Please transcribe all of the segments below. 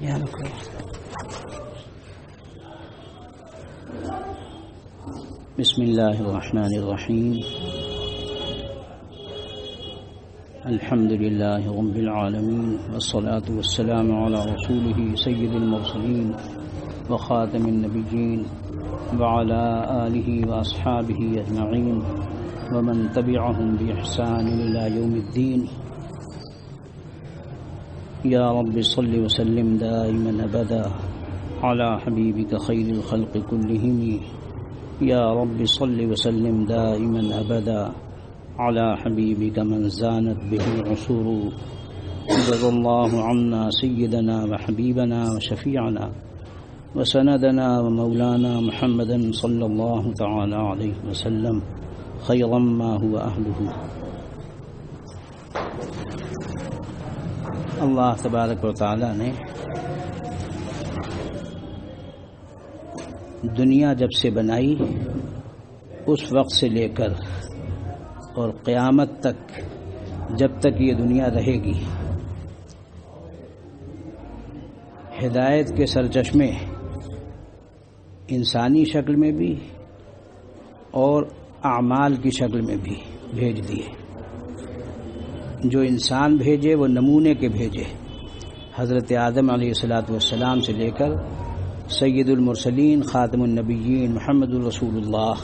بسم اللہ الرحمن الرحیم الحمد للہ رب العالمین والصلاة والسلام علی رسولہ سید المرسلین وخاتم النبیین وعلی آلہ واصحابہ اجمعین ومن تبعهم بإحسان إلى يوم الدين يا رب صل وسلم دائما أبدا على حبيبك خير الخلق كلهم يا رب صل وسلم دائما أبدا على حبيبك من زانت به العصور جزا الله عنا سيدنا وحبيبنا وشفيعنا وسندنا ومولانا محمدا صلى الله تعالى عليه وسلم خيرا ما هو أهله. اللہ تبارک و تعالی نے دنیا جب سے بنائی اس وقت سے لے کر اور قیامت تک جب تک یہ دنیا رہے گی ہدایت کے سرچشمے انسانی شکل میں بھی اور اعمال کی شکل میں بھی بھیج دیے. جو انسان بھیجے وہ نمونے کے بھیجے. حضرت آدم علیہ السلام سے لے کر سید المرسلین خاتم النبیین محمد الرسول اللہ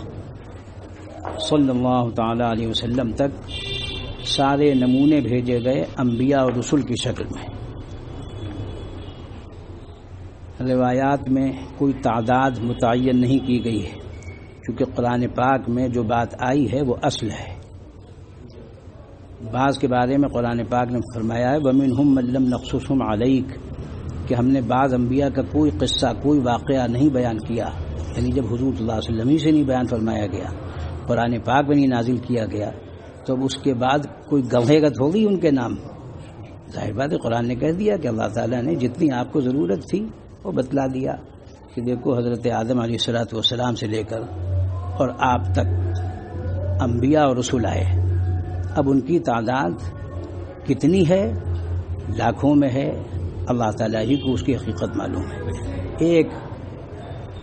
صلی اللہ تعالی علیہ وسلم تک سارے نمونے بھیجے گئے انبیاء اور رسول کی شکل میں. روایات میں کوئی تعداد متعین نہیں کی گئی ہے کیونکہ قرآن پاک میں جو بات آئی ہے وہ اصل ہے. بعض کے بارے میں قرآن پاک نے فرمایا ہے وَمِنْهُمْ مَن لَّمْ نَقْصُصْهُمْ عَلَيْكَ کہ ہم نے بعض انبیاء کا کوئی قصہ کوئی واقعہ نہیں بیان کیا، یعنی جب حضور صلی اللہ علیہ وسلم ہی سے نہیں بیان فرمایا گیا، قرآن پاک میں نہیں نازل کیا گیا، تو اس کے بعد کوئی گواہے گا تھوڑی ان کے نام. ظاہر بات ہے قرآن نے کہہ دیا کہ اللہ تعالیٰ نے جتنی آپ کو ضرورت تھی وہ بتلا دیا کہ دیکھو حضرت آدم علیہ السلام سے لے کر اور آپ تک انبیاء اور رسول آئے. اب ان کی تعداد کتنی ہے، لاکھوں میں ہے، اللہ تعالیٰ ہی کو اس کی حقیقت معلوم ہے. ایک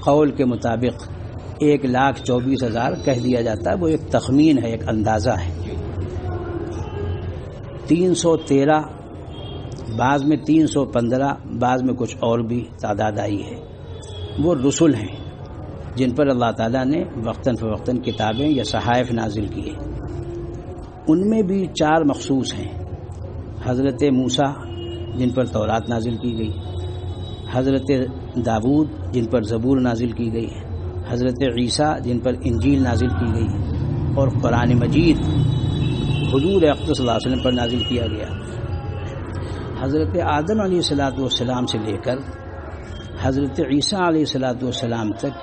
قول کے مطابق 1,24,000 کہہ دیا جاتا ہے، وہ ایک تخمین ہے، ایک اندازہ ہے. 313 بعض میں 315 بعض میں کچھ اور بھی تعداد آئی ہے، وہ رسول ہیں جن پر اللہ تعالیٰ نے وقتاً فوقتاً کتابیں یا صحائف نازل کیے. ان میں بھی 4 مخصوص ہیں. حضرت موسیٰ جن پر تورات نازل کی گئی، حضرت داود جن پر زبور نازل کی گئی، حضرت عیسیٰ جن پر انجیل نازل کی گئی، اور قرآن مجید حضور اقدس صلی اللہ علیہ وسلم پر نازل کیا گیا. حضرت آدم علیہ السلام سے لے کر حضرت عیسیٰ علیہ السلام تک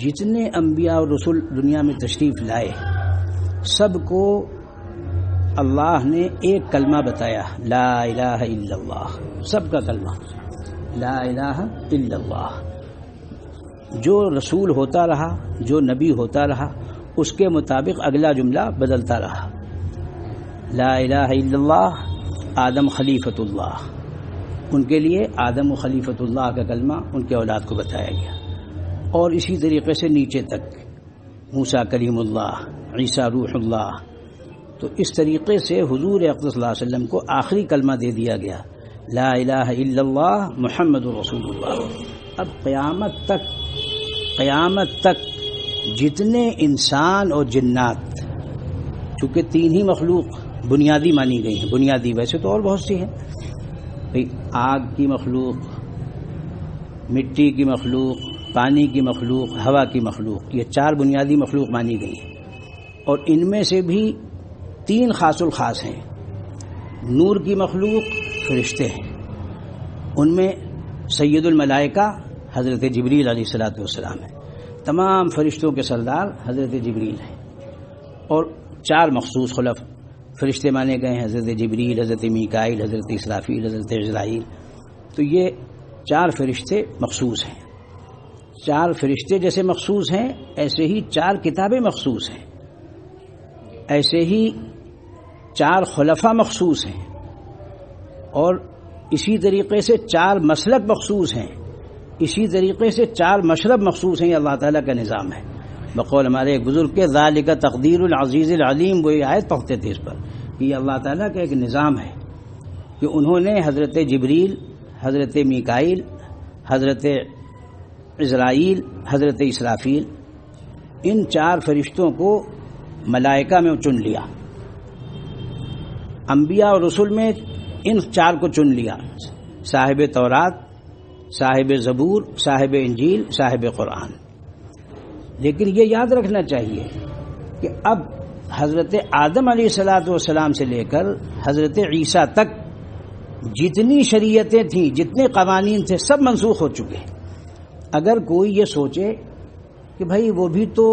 جتنے انبیاء اور رسول دنیا میں تشریف لائے سب کو اللہ نے ایک کلمہ بتایا، لا الہ الا اللہ. سب کا کلمہ لا الہ الا اللہ. جو رسول ہوتا رہا، جو نبی ہوتا رہا، اس کے مطابق اگلا جملہ بدلتا رہا. لا الہ الا اللہ آدم خلیفۃ اللہ، ان کے لیے آدم و خلیفۃ اللہ کا کلمہ ان کے اولاد کو بتایا گیا. اور اسی طریقے سے نیچے تک موسیٰ کلیم اللہ، عیسیٰ روح اللہ. تو اس طریقے سے حضور اقدس صلی اللہ علیہ وسلم کو آخری کلمہ دے دیا گیا، لا الہ الا اللہ محمد رسول اللہ. اب قیامت تک جتنے انسان اور جنات، چونکہ 3 ہی مخلوق بنیادی مانی گئی ہیں، بنیادی، ویسے تو اور بہت سی ہیں، آگ کی مخلوق، مٹی کی مخلوق، پانی کی مخلوق، ہوا کی مخلوق، یہ 4 بنیادی مخلوق مانی گئی ہیں. اور ان میں سے بھی 3 خاص الخاص ہیں. نور کی مخلوق فرشتے ہیں، ان میں سید الملائکہ حضرت جبریل علیہ السلام ہیں. تمام فرشتوں کے سردار حضرت جبریل ہیں. اور 4 مخصوص خلف فرشتے مانے گئے ہیں، حضرت جبریل، حضرت میکائیل، حضرت اسرافیل، حضرت عزرائیل. تو یہ 4 فرشتے مخصوص ہیں. 4 فرشتے جیسے مخصوص ہیں ایسے ہی 4 کتابیں مخصوص ہیں، ایسے ہی 4 خلفاء مخصوص ہیں، اور اسی طریقے سے 4 مسلک مخصوص ہیں، اسی طریقے سے 4 مشرب مخصوص ہیں، یہ اللہ تعالیٰ کا نظام ہے۔ بقول ہمارے ایک بزرگ کے ذالک تقدیر العزیز العلیم، وہ یہ آیت پڑھتے تھے اس پر کہ یہ اللہ تعالیٰ کا ایک نظام ہے کہ انہوں نے حضرت جبریل، حضرت میکائیل، حضرت عزرائیل، حضرت اسرافیل، ان 4 فرشتوں کو ملائکہ میں چن لیا، انبیاء اور رسل میں ان 4 کو چن لیا، صاحب تورات، صاحب زبور، صاحب انجیل، صاحب قرآن۔ لیکن یہ یاد رکھنا چاہیے کہ اب حضرت آدم علیہ السلام سے لے کر حضرت عیسیٰ تک جتنی شریعتیں تھیں، جتنے قوانین تھے، سب منسوخ ہو چکے۔ اگر کوئی یہ سوچے کہ بھائی وہ بھی تو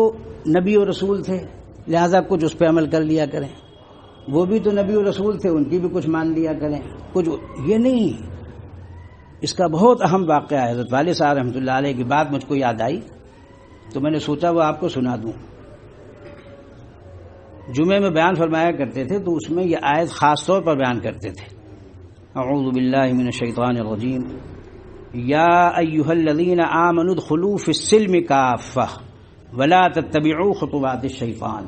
نبی و رسول تھے لہذا کچھ اس پہ عمل کر لیا کریں، وہ بھی تو نبی و رسول تھے ان کی بھی کچھ مان لیا کریں، کچھ یہ نہیں۔ اس کا بہت اہم واقعہ ہے۔ حضرت والد صاحب رحمۃ اللہ علیہ کی بات مجھ کو یاد آئی تو میں نے سوچا وہ آپ کو سنا دوں۔ جمعے میں بیان فرمایا کرتے تھے تو اس میں یہ آیت خاص طور پر بیان کرتے تھے، اعوذ باللہ من الشیطان الرجیم، یا ایھا الذین آمنوا ادخلوا فی السلم کافہ ولا تتبعوا خطوات الشیطان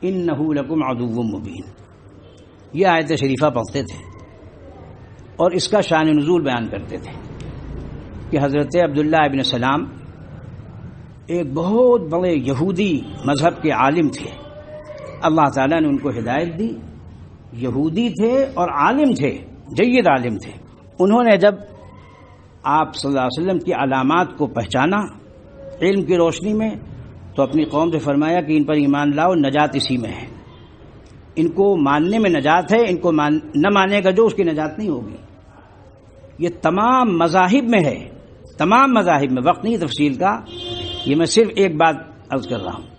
انہ لکم عدو مبین۔ یہ آیت شریفہ پڑھتے تھے اور اس کا شان نزول بیان کرتے تھے کہ حضرت عبداللہ ابن سلام ایک بہت بڑے یہودی مذہب کے عالم تھے، اللہ تعالیٰ نے ان کو ہدایت دی، یہودی تھے اور عالم تھے، جید عالم تھے۔ انہوں نے جب آپ صلی اللہ علیہ وسلم کی علامات کو پہچانا علم کی روشنی میں تو اپنی قوم سے فرمایا کہ ان پر ایمان لاؤ، نجات اسی میں ہے، ان کو ماننے میں نجات ہے، ان کو نہ مانے گا جو اس کی نجات نہیں ہوگی۔ یہ تمام مذاہب میں ہے، تمام مذاہب میں، وقت نہیں تفصیل کا، یہ میں صرف ایک بات عرض کر رہا ہوں۔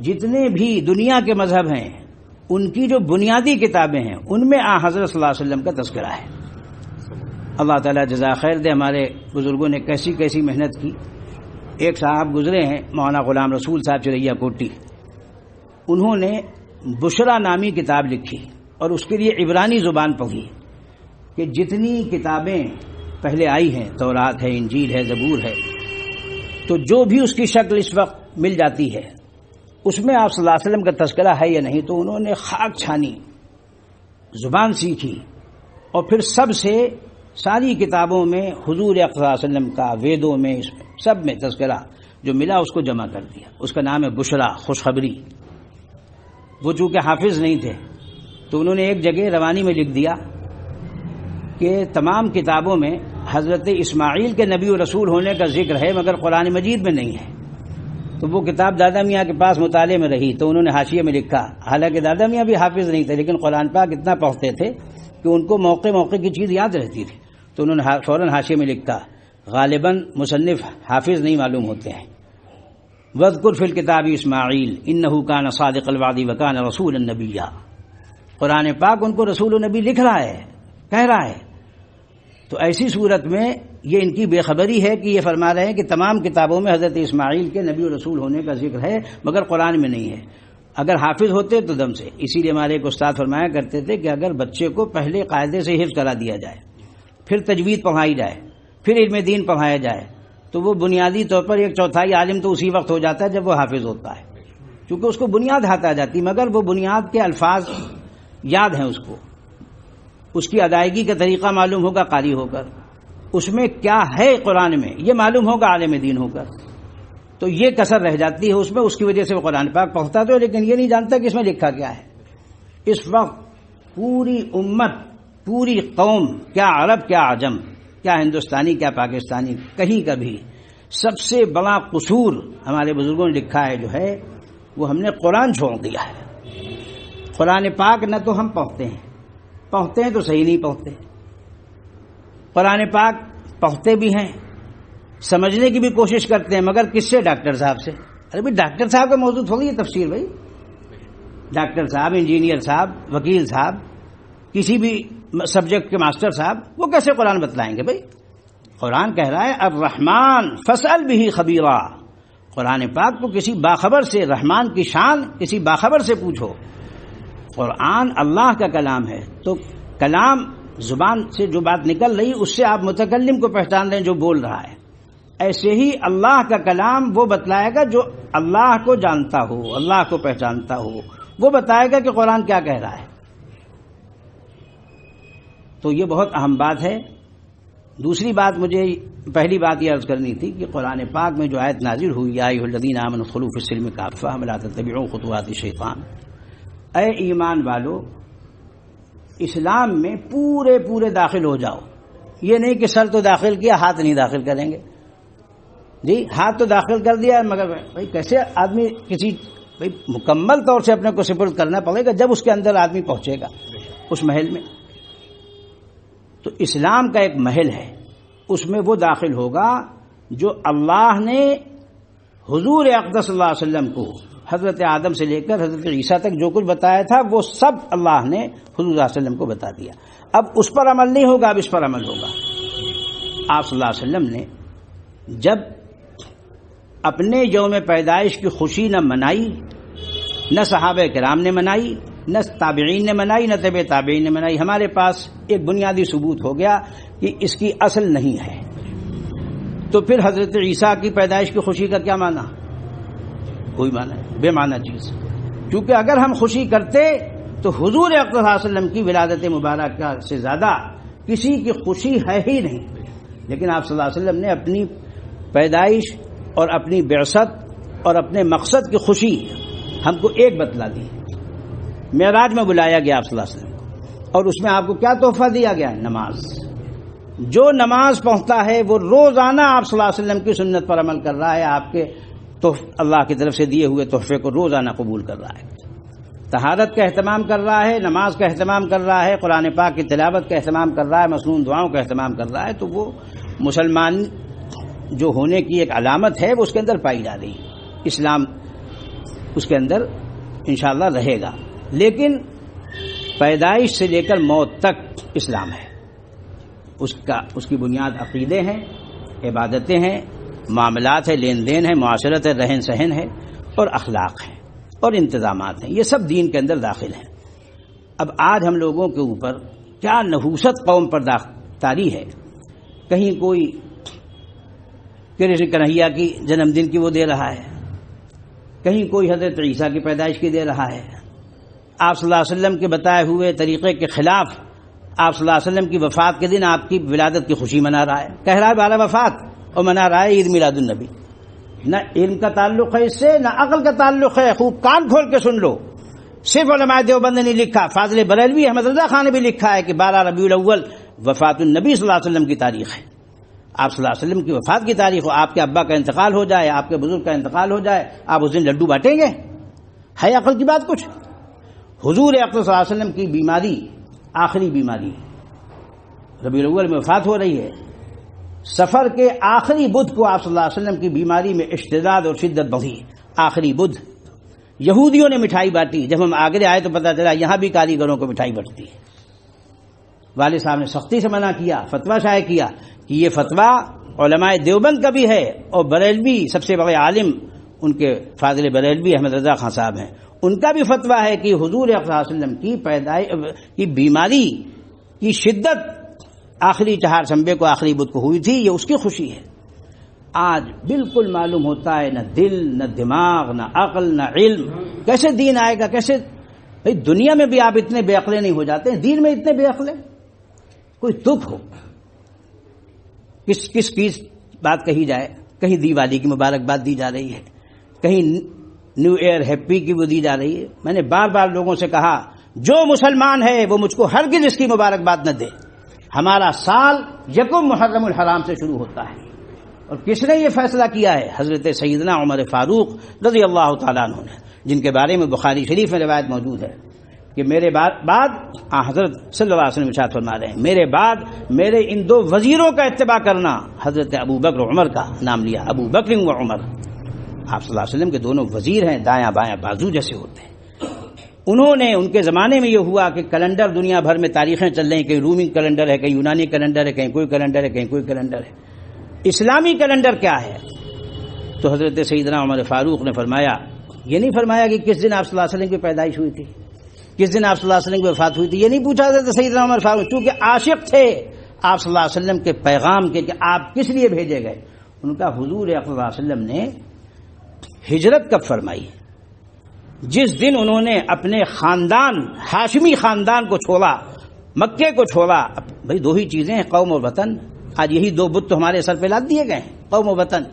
جتنے بھی دنیا کے مذہب ہیں ان کی جو بنیادی کتابیں ہیں ان میں حضرت صلی اللہ علیہ وسلم کا تذکرہ ہے۔ اللہ تعالیٰ جزا خیر دے، ہمارے بزرگوں نے کیسی کیسی محنت کی۔ ایک صاحب گزرے ہیں مولانا غلام رسول صاحب چریا کوٹی، انہوں نے بشرا نامی کتاب لکھی اور اس کے لیے عبرانی زبان پڑھی کہ جتنی کتابیں پہلے آئی ہیں، تورات ہے، انجیل ہے، زبور ہے، تو جو بھی اس کی شکل اس وقت مل جاتی ہے اس میں آپ صلی اللہ علیہ وسلم کا تذکرہ ہے یا نہیں۔ تو انہوں نے خاک چھانی، زبان سیکھی اور پھر سب سے ساری کتابوں میں حضور اقدس صلی اللہ علیہ وسلم کا، ویدوں میں، اس میں سب میں تذکرہ جو ملا اس کو جمع کر دیا۔ اس کا نام ہے بشرا، خوشخبری۔ وہ چونکہ حافظ نہیں تھے تو انہوں نے ایک جگہ روانی میں لکھ دیا کہ تمام کتابوں میں حضرت اسماعیل کے نبی و رسول ہونے کا ذکر ہے مگر قرآن مجید میں نہیں ہے۔ تو وہ کتاب دادا میاں کے پاس مطالعے میں رہی تو انہوں نے حاشیے میں لکھا، حالانکہ دادا میاں بھی حافظ نہیں تھے لیکن قرآن پاک اتنا پڑھتے تھے کہ ان کو موقع موقع کی چیز یاد رہتی تھی، تو انہوں نے فوراً حاشیے میں لکھا، غالباً مصنف حافظ نہیں معلوم ہوتے ہیں، وَاذْكُرْ فِي الْكِتَابِ اسماعیل إِنَّهُ كَانَ صَادِقَ الْوَعْدِ وَكَانَ رَسُولًا نَبِيًّا۔ قرآن پاک ان کو رسول و نبی لکھ رہا ہے، کہہ رہا ہے۔ تو ایسی صورت میں یہ ان کی بے خبری ہے کہ یہ فرما رہے ہیں کہ تمام کتابوں میں حضرت اسماعیل کے نبی و رسول ہونے کا ذکر ہے مگر قرآن میں نہیں ہے۔ اگر حافظ ہوتے تو دم سے، اسی لیے ہمارے ایک استاد فرمایا کرتے تھے کہ اگر بچے کو پہلے قاعدے سے حفظ کرا دیا جائے، پھر تجوید پڑھائی جائے، پھر علم دین پڑھایا جائے تو وہ بنیادی طور پر 1/4 عالم تو اسی وقت ہو جاتا ہے جب وہ حافظ ہوتا ہے، کیونکہ اس کو بنیاد ہاتھ آ جاتی، مگر وہ بنیاد کے الفاظ یاد ہیں، اس کو اس کی ادائیگی کا طریقہ معلوم ہوگا قاری ہو کر، اس میں کیا ہے قرآن میں یہ معلوم ہوگا عالم دین ہو کر، تو یہ کسر رہ جاتی ہے اس میں، اس کی وجہ سے وہ قرآن پاک پڑھتا تو لیکن یہ نہیں جانتا کہ اس میں لکھا کیا ہے۔ اس وقت پوری امت، پوری قوم، کیا عرب کیا عجم، کیا ہندوستانی کیا پاکستانی، کہیں کا بھی سب سے بڑا قصور ہمارے بزرگوں نے لکھا ہے جو ہے وہ ہم نے قرآن چھوڑ دیا ہے۔ قرآن پاک نہ تو ہم پڑھتے ہیں تو صحیح نہیں پڑھتے، قرآن پاک پڑھتے بھی ہیں، سمجھنے کی بھی کوشش کرتے ہیں، مگر کس سے؟ ڈاکٹر صاحب سے۔ ارے بھائی ڈاکٹر صاحب کا موضوع تھوڑی ہے تفسیر، بھائی ڈاکٹر صاحب، انجینئر صاحب، وکیل صاحب، کسی بھی سبجیکٹ کے ماسٹر صاحب وہ کیسے قرآن بتلائیں گے؟ بھائی قرآن کہہ رہا ہے الرحمن فاسأل بہ خبیرا، قرآن پاک کو کسی باخبر سے، رحمان کی شان کسی باخبر سے پوچھو۔ قرآن اللہ کا کلام ہے تو کلام زبان سے جو بات نکل رہی اس سے آپ متکلم کو پہچان رہے ہیں جو بول رہا ہے. ایسے ہی اللہ کا کلام وہ بتلائے گا جو اللہ کو جانتا ہو، اللہ کو پہچانتا ہو، وہ بتائے گا کہ قرآن کیا کہہ رہا ہے. تو یہ بہت اہم بات ہے. دوسری بات مجھے پہلی بات یہ عرض کرنی تھی کہ قرآن پاک میں جو آیت نازل ہوئی یا ایھا الذین آمنوا ادخلوا فی السلم کافۃ ولا تتبعوا خطوات الشیطان، اے ایمان والو اسلام میں پورے داخل ہو جاؤ. یہ نہیں کہ سر تو داخل کیا ہاتھ نہیں داخل کریں گے. جی ہاتھ تو داخل کر دیا مگر بھائی کیسے آدمی کسی بھائی مکمل طور سے اپنے کو سپرد کرنا پڑے گا جب اس کے اندر آدمی پہنچے گا اس محل میں. تو اسلام کا ایک محل ہے، اس میں وہ داخل ہوگا جو اللہ نے حضور اقدس صلی اللہ علیہ وسلم کو حضرت آدم سے لے کر حضرت عیسیٰ تک جو کچھ بتایا تھا وہ سب اللہ نے حضور صلی اللہ علیہ وسلم کو بتا دیا. اب اس پر عمل نہیں ہوگا، اب اس پر عمل ہوگا. آپ صلی اللہ علیہ وسلم نے جب اپنے یوم پیدائش کی خوشی نہ منائی، نہ صحابہ کرام نے منائی، نہ تابعین نے منائی، نہ تبع تابعین نے منائی. ہمارے پاس ایک بنیادی ثبوت ہو گیا کہ اس کی اصل نہیں ہے. تو پھر حضرت عیسیٰ کی پیدائش کی خوشی کا کیا معنی؟ کوئی معنی نہیں، بے معنی چیز. کیونکہ اگر ہم خوشی کرتے تو حضور اقدس صلی اللہ علیہ وسلم کی ولادت مبارکہ سے زیادہ کسی کی خوشی ہے ہی نہیں. لیکن آپ صلی اللہ علیہ وسلم نے اپنی پیدائش اور اپنی بعثت اور اپنے مقصد کی خوشی ہم کو ایک بتلا دی. معراج میں بلایا گیا آپ صلی اللہ علیہ وسلم کو، اور اس میں آپ کو کیا تحفہ دیا گیا؟ نماز. جو نماز پڑھتا ہے وہ روزانہ آپ صلی اللہ علیہ وسلم کی سنت پر عمل کر رہا ہے، آپ کے اللہ کی طرف سے دیے ہوئے تحفے کو روزانہ قبول کر رہا ہے. طہارت کا اہتمام کر رہا ہے، نماز کا اہتمام کر رہا ہے، قرآن پاک کی تلاوت کا اہتمام کر رہا ہے، مسنون دعاؤں کا اہتمام کر رہا ہے. تو وہ مسلمان جو ہونے کی ایک علامت ہے وہ اس کے اندر پائی جا رہی ہے. اسلام اس کے اندر انشاءاللہ رہے گا. لیکن پیدائش سے لے کر موت تک اسلام ہے. اس کی بنیاد عقیدے ہیں، عبادتیں ہیں، معاملات ہے، لین دین ہے، معاشرت ہے، رہن سہن ہے، اور اخلاق ہیں اور انتظامات ہیں. یہ سب دین کے اندر داخل ہیں. اب آج ہم لوگوں کے اوپر کیا نحوست قوم پر طاری ہے. کہیں کوئی کرشن کنہیا کی جنم دن کی وہ دے رہا ہے، کہیں کوئی حضرت عیسیٰ کی پیدائش کی دے رہا ہے. آپ صلی اللہ علیہ وسلم کے بتائے ہوئے طریقے کے خلاف آپ صلی اللہ علیہ وسلم کی وفات کے دن آپ کی ولادت کی خوشی منا رہا ہے، کہہ رہا ہے 12 وفات، اور منا رہا ہے عید میلاد النبی. نہ علم کا تعلق ہے اس سے، نہ عقل کا تعلق ہے. خوب کان کھول کے سن لو. صرف علماء دیوبند نے نہیں لکھا، فاضل بریلوی احمد رضا خان نے بھی لکھا ہے کہ 12 ربیع الاول وفات النبی صلی اللہ علیہ وسلم کی تاریخ ہے. آپ صلی اللہ علیہ وسلم کی وفات کی تاریخ ہو، آپ کے ابا کا انتقال ہو جائے، آپ کے بزرگ کا انتقال ہو جائے، آپ اس دن لڈو بانٹیں گے؟ ہے عقل کی بات کچھ؟ حضور اقدس صلی اللہ علیہ وسلم کی بیماری، آخری بیماری، ربیع الاول میں وفات ہو رہی ہے. سفر کے آخری بدھ کو آپ صلی اللہ علیہ وسلم کی بیماری میں اشتداد اور شدت بڑھی. آخری بدھ یہودیوں نے مٹھائی بانٹی. جب ہم آگرے آئے تو پتہ چلا یہاں بھی کاریگروں کو مٹھائی بٹتی ہے. والد صاحب نے سختی سے منع کیا، فتویٰ شائع کیا کہ یہ فتویٰ علماء دیوبند کا بھی ہے، اور بریلوی سب سے بڑے عالم ان کے فاضل بریلوی احمد رضا خان صاحب ہیں، ان کا بھی فتویٰ ہے کہ حضور صلی اللہ علیہ وسلم کی پیدائش کی بیماری کی شدت آخری چہارشنبے کو آخری بدھ کو ہوئی تھی، یہ اس کی خوشی ہے. آج بالکل معلوم ہوتا ہے نہ دل نہ دماغ نہ عقل نہ علم. کیسے دین آئے گا؟ کیسے؟ بھائی دنیا میں بھی آپ اتنے بے عقلے نہیں ہو جاتے ہیں، دین میں اتنے بے عقلے. کوئی دکھ ہو، کس کی بات کہی جائے. کہیں دیوالی کی مبارکباد دی جا رہی ہے، کہیں نیو ایئر ہیپی کی وہ دی جا رہی ہے. میں نے بار بار لوگوں سے کہا جو مسلمان ہے وہ مجھ کو ہرگز اس کی مبارکباد نہ دے. ہمارا سال یکم محرم الحرام سے شروع ہوتا ہے، اور کس نے یہ فیصلہ کیا ہے؟ حضرت سیدنا عمر فاروق رضی اللہ تعالیٰ عنہ نے، جن کے بارے میں بخاری شریف میں روایت موجود ہے کہ میرے بعد حضرت صلی اللہ علیہ وسلم ارشاد فرما رہے ہیں، میرے بعد میرے ان 2 وزیروں کا اتباع کرنا. حضرت ابو بکر عمر کا نام لیا، ابو بکر و عمر. آپ صلی اللہ علیہ وسلم کے دونوں وزیر ہیں، دایاں بایاں بازو جیسے ہوتے ہیں. انہوں نے، ان کے زمانے میں یہ ہوا کہ کیلنڈر دنیا بھر میں تاریخیں چل رہی ہیں، کہیں رومی کیلنڈر ہے، کہیں یونانی کیلنڈر ہے، کہیں کوئی کیلنڈر ہے، کہیں کوئی کیلنڈر ہے. اسلامی کیلنڈر کیا ہے؟ تو حضرت سیدنا عمر فاروق نے فرمایا، یہ نہیں فرمایا کہ کس دن آپ صلی اللہ علیہ وسلم کی پیدائش ہوئی تھی، کس دن آپ صلی اللہ علیہ وسلم کی وفات ہوئی تھی؟ یہ نہیں پوچھا تھا سیدنا عمر فاروق، چونکہ عاشق تھے آپ صلی اللہ علیہ وسلم کے پیغام کے کہ آپ کس لیے بھیجے گئے. ان کا حضور اکرم صلی اللہ علیہ وسلم نے ہجرت کب فرمائی؟ جس دن انہوں نے اپنے خاندان ہاشمی خاندان کو چھوڑا، مکے کو چھوڑا. بھئی دو ہی چیزیں ہیں، قوم اور وطن. آج یہی دو بت تو ہمارے سر پہ لاد دیے گئے ہیں، قوم و وطن.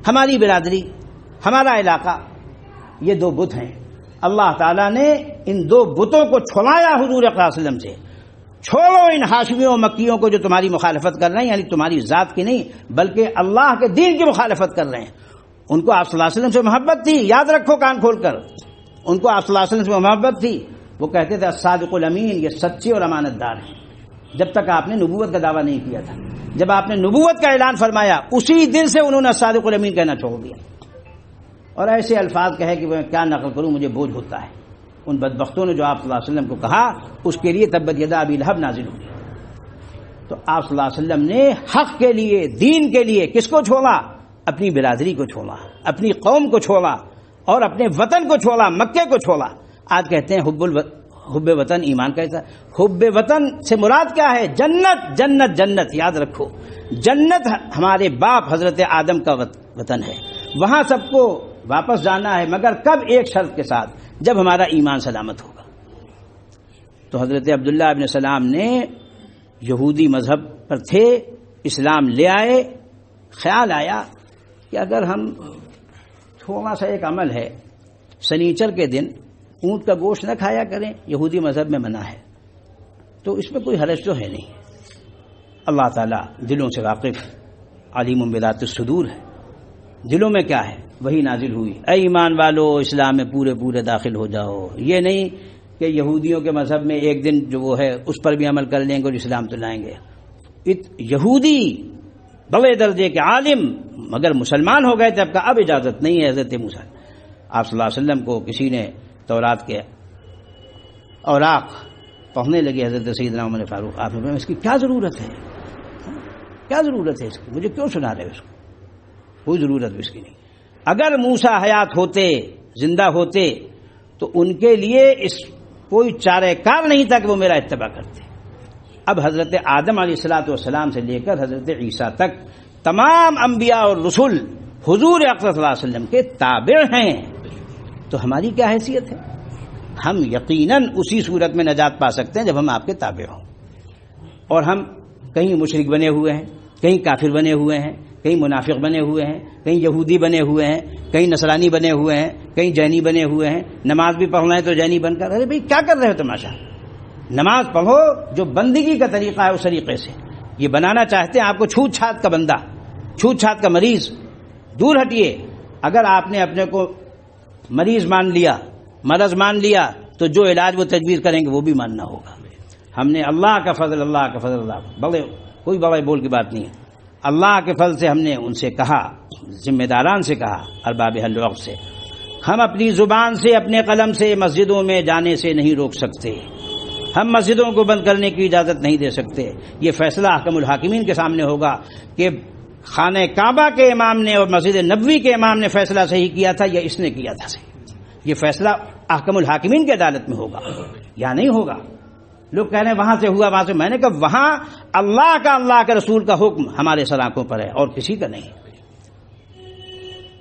ہماری برادری، ہمارا علاقہ، یہ دو بت ہیں. اللہ تعالیٰ نے ان دو بتوں کو چھڑایا حضور صلی اللہ علیہ وسلم سے. چھوڑو ان ہاشمیوں مکیوں کو جو تمہاری مخالفت کر رہے ہیں، یعنی تمہاری ذات کی نہیں بلکہ اللہ کے دین کی مخالفت کر رہے ہیں. ان کو آپ صلی اللہ علیہ وسلم سے محبت تھی، یاد رکھو کان کھول کر. ان کو آپ صلی اللہ علیہ وسلم سے محبت تھی. وہ کہتے تھے الصادق الامین، یہ سچے اور امانت دار ہیں. جب تک آپ نے نبوت کا دعویٰ نہیں کیا تھا، جب آپ نے نبوت کا اعلان فرمایا اسی دن سے انہوں نے الصادق الامین کہنا چھوڑ دیا. اور ایسے الفاظ کہے کہ میں کیا نقل کروں، مجھے بوجھ ہوتا ہے. ان بدبختوں نے جو آپ صلی اللہ علیہ وسلم کو کہا، اس کے لیے تبت یدا ابی لہب نازل ہوئی. تو آپ صلی اللہ علیہ وسلم نے حق کے لیے، دین کے لیے کس کو چھوڑا؟ اپنی برادری کو چھوڑا، اپنی قوم کو چھوڑا اور اپنے وطن کو چھوڑا، مکے کو چھوڑا. آج کہتے ہیں حب وطن ایمان کا حصہ. حب وطن سے مراد کیا ہے؟ جنت. جنت جنت یاد رکھو، جنت ہمارے باپ حضرت آدم کا وطن ہے. وہاں سب کو واپس جانا ہے، مگر کب؟ ایک شرط کے ساتھ، جب ہمارا ایمان سلامت ہوگا. تو حضرت عبداللہ ابن سلام نے یہودی مذہب پر تھے، اسلام لے آئے. خیال آیا کہ اگر ہم تھوڑا سا ایک عمل ہے، سنیچر کے دن اونٹ کا گوشت نہ کھایا کریں، یہودی مذہب میں منع ہے، تو اس میں کوئی حرج تو ہے نہیں. اللہ تعالیٰ دلوں سے واقف، علیم بذات الصدور ہے. دلوں میں کیا ہے وہی نازل ہوئی. اے ایمان والو اسلام میں پورے داخل ہو جاؤ. یہ نہیں کہ یہودیوں کے مذہب میں ایک دن جو وہ ہے اس پر بھی عمل کر لیں گے اور اسلام تو لائیں گے. یہودی بڑے درجے کے عالم مگر مسلمان ہو گئے تھے، اب کا اب اجازت نہیں ہے. حضرت موسیٰ آپ صلی اللہ علیہ وسلم کو کسی نے تورات کے اوراق پڑھنے لگے، حضرت سیدنا عمر فاروق. آپ نے اس کی کیا ضرورت ہے؟ کیا ضرورت ہے اس کی؟ مجھے کیوں سنا رہے اس کو؟ کوئی ضرورت بھی اس کی نہیں. اگر موسیٰ حیات ہوتے، زندہ ہوتے، تو ان کے لیے اس کوئی چارہ کار نہیں تھا کہ وہ میرا اتباع کرتے. اب حضرت آدم علیہ الصلوۃ والسلام سے لے کر حضرت عیسیٰ تک تمام انبیاء اور رسول حضور اکرم صلی اللہ علیہ وسلم کے تابع ہیں. تو ہماری کیا حیثیت ہے؟ ہم یقیناً اسی صورت میں نجات پا سکتے ہیں جب ہم آپ کے تابع ہوں. اور ہم کہیں مشرک بنے ہوئے ہیں، کہیں کافر بنے ہوئے ہیں، کہیں منافق بنے ہوئے ہیں، کہیں یہودی بنے ہوئے ہیں، کہیں نصرانی بنے ہوئے ہیں، کہیں جینی بنے ہوئے ہیں. نماز بھی پڑھنا ہے تو جینی بن کر. ارے بھائی کیا کر رہے ہو تماشا؟ نماز پڑھو جو بندگی کا طریقہ ہے اس طریقے سے. یہ بنانا چاہتے ہیں آپ کو چھوت چھات کا بندہ، چھوت چھات کا مریض. دور ہٹیے. اگر آپ نے اپنے کو مریض مان لیا، مرض مان لیا، تو جو علاج وہ تجویز کریں گے وہ بھی ماننا ہوگا. ہم نے اللہ کا فضل، اللہ کا فضل، اللہ بڑے کوئی بڑے بول کی بات نہیں ہے. اللہ کے فضل سے ہم نے ان سے کہا، ذمہ داران سے کہا، ارباب الوقت سے، ہم اپنی زبان سے، اپنے قلم سے مسجدوں میں جانے سے نہیں روک سکتے. ہم مسجدوں کو بند کرنے کی اجازت نہیں دے سکتے. یہ فیصلہ احکم الحاکمین کے سامنے ہوگا کہ خانہ کعبہ کے امام نے اور مسجد نبوی کے امام نے فیصلہ صحیح کیا تھا یا اس نے کیا تھا صحیح. یہ فیصلہ احکم الحاکمین کی عدالت میں ہوگا یا نہیں ہوگا. لوگ کہہ رہے ہیں وہاں سے ہوا، وہاں سے. میں نے کہا وہاں اللہ کے رسول کا حکم ہمارے سر آنکھوں پر ہے اور کسی کا نہیں.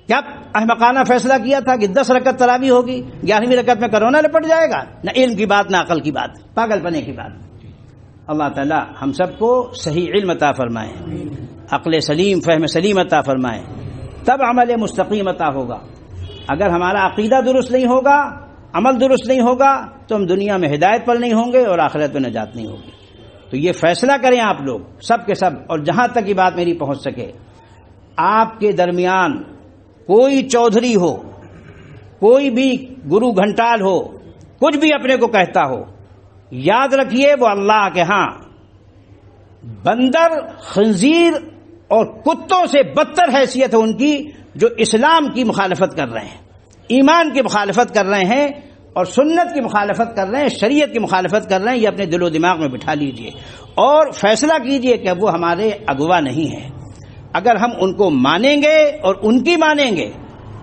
کیا احمقانہ فیصلہ کیا تھا کہ 10 رکعت تراویح ہوگی، 11ویں رکعت میں کرونا لپٹ جائے گا؟ نہ علم کی بات، نہ عقل کی بات، پاگل پنے کی بات. اللہ تعالی ہم سب کو صحیح علم عطا فرمائے، عقل سلیم، فہم سلیم عطا فرمائے، تب عمل مستقیم عطا ہوگا. اگر ہمارا عقیدہ درست نہیں ہوگا، عمل درست نہیں ہوگا، تو ہم دنیا میں ہدایت پر نہیں ہوں گے اور آخرت میں نجات نہیں ہوگی. تو یہ فیصلہ کریں آپ لوگ سب کے سب. اور جہاں تک یہ بات میری پہنچ سکے، آپ کے درمیان کوئی چودھری ہو، کوئی بھی گرو گھنٹال ہو، کچھ بھی اپنے کو کہتا ہو، یاد رکھیے وہ اللہ کے ہاں بندر، خنزیر اور کتوں سے بدتر حیثیت ہے ان کی، جو اسلام کی مخالفت کر رہے ہیں، ایمان کی مخالفت کر رہے ہیں اور سنت کی مخالفت کر رہے ہیں، شریعت کی مخالفت کر رہے ہیں. یہ اپنے دل و دماغ میں بٹھا لیجئے اور فیصلہ کیجئے کہ وہ ہمارے اغوا نہیں ہیں. اگر ہم ان کو مانیں گے اور ان کی مانیں گے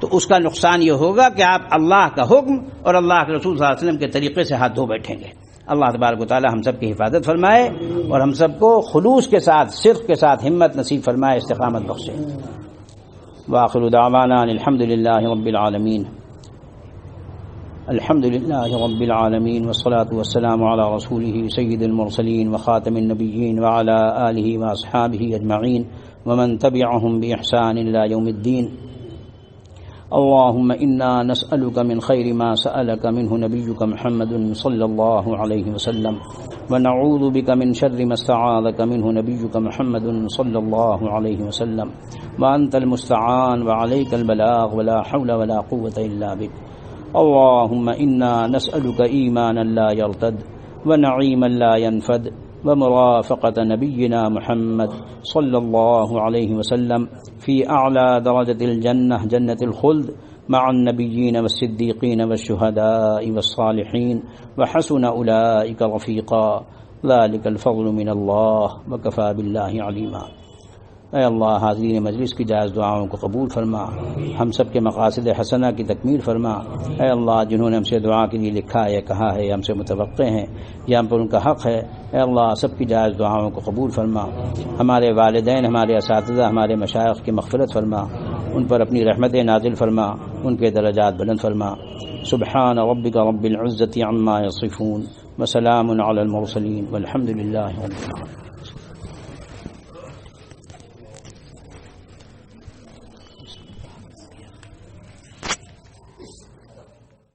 تو اس کا نقصان یہ ہوگا کہ آپ اللہ کا حکم اور اللہ کے رسول صلی اللہ علیہ وسلم کے طریقے سے ہاتھ دھو بیٹھیں گے۔ اللہ تبارک و تعالی ہم سب کی حفاظت فرمائے اور ہم سب کو خلوص کے ساتھ، صدق کے ساتھ ہمت نصیب فرمائے، استقامت بخشے۔ وآخر دعوانا الحمد للہ رب العالمین۔ الحمد للہ رب العالمین والصلاة والسلام علی رسولہ سید المرسلین وخاتم النبیین وعلی آلہ واصحابہ اجمعین ومن تبعهم بإحسان إلى يوم الدين۔ اللهم إنا نسألك من خير ما سألك منه نبيك محمد صلى الله عليه وسلم، ونعوذ بك من شر ما استعاذك منه نبيك محمد صلى الله عليه وسلم، وأنت المستعان وعليك البلاغ ولا حول ولا قوة إلا بك۔ اللهم إنا نسألك إيمانا لا يرتد ونعيما لا ينفد ومرافقة نبينا محمد صلى الله عليه وسلم في أعلى درجة الجنة، جنة الخلد، مع النبيين والصديقين والشهداء والصالحين، وحسن أولئك رفيقا، ذلك الفضل من الله وكفى بالله عليما۔ اے اللہ حاضرین مجلس کی جائز دعاؤں کو قبول فرما، ہم سب کے مقاصد حسنہ کی تکمیل فرما۔ اے اللہ جنہوں نے ہم سے دعا کے لیے لکھا ہے، کہا ہے، ہم سے متوقع ہیں یا ہم پر ان کا حق ہے، اے اللہ سب کی جائز دعاؤں کو قبول فرما۔ ہمارے والدین، ہمارے اساتذہ، ہمارے مشائخ کی مغفرت فرما، ان پر اپنی رحمت نازل فرما، ان کے درجات بلند فرما۔ سبحان ربک رب العزة عما یصفون وسلام علی المرسلین والحمد للہ رب العالمین۔